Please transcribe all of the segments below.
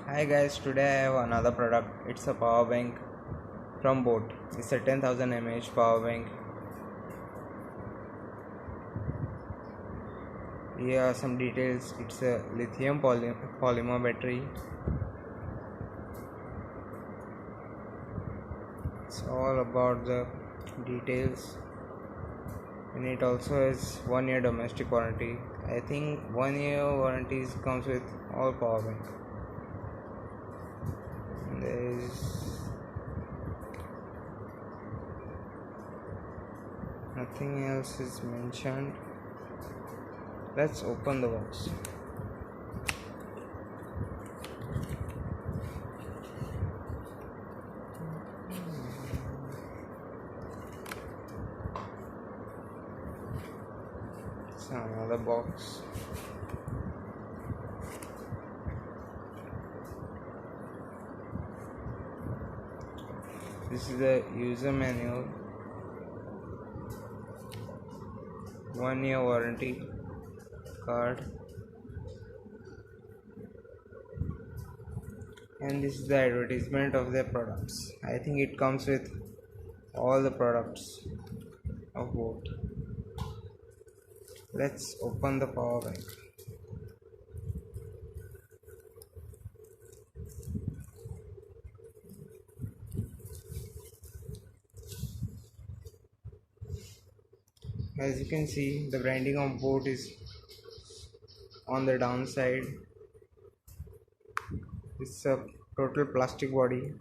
Hi guys, today I have another product. It's a power bank from Boat. It's a 10,000 mAh power bank. Here are some details. It's a lithium polymer battery. It's all about the details. And it also has 1 year domestic warranty. I think 1 year warranty comes with all power bank. There is nothing else is mentioned. Let's open the box. It's another box. This is the user manual. 1 year warranty card. And this is the advertisement of their products. I think it comes with all the products of Boat. Let's open the power bank. As you can see, the branding of Boat is on the downside. It's a total plastic body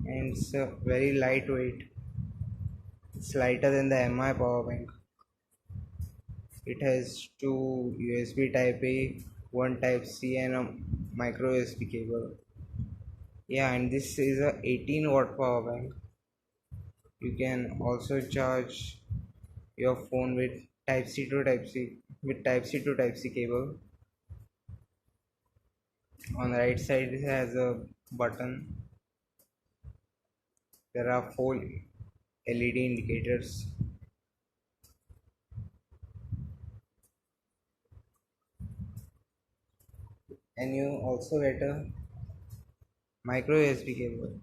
and it's very lightweight. It's lighter than the MI power bank. It has two USB type A, one type C and a micro USB cable. Yeah, and this is a 18-watt power bank. You can also charge your phone with type C to type C cable. On the right side it has a button. There are 4 LED indicators. And you also get a micro USB cable.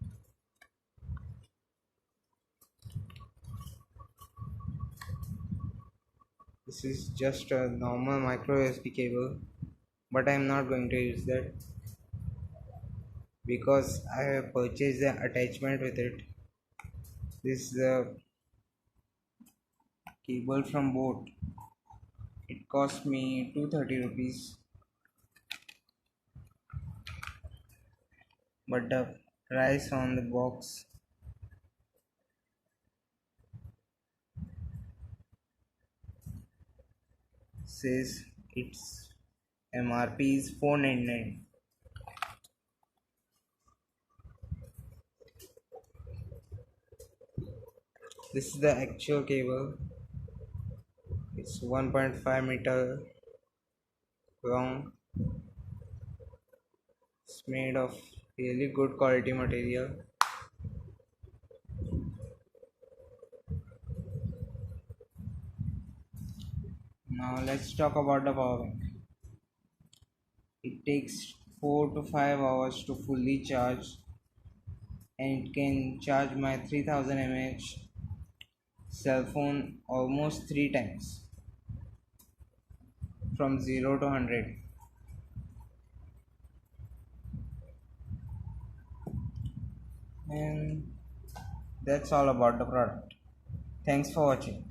This is just a normal micro USB cable, but I am not going to use that because I have purchased the attachment with it. This is the cable from Boat. It cost me 230 rupees, but the price on the box says its MRP is 499. This is the actual cable. It's 1.5 meter long. It's made of really good quality material. Now let's talk about the power bank. It takes 4 to 5 hours to fully charge, and it can charge my 3000 mAh cell phone almost 3 times from 0 to 100. And that's all about the product. Thanks for watching.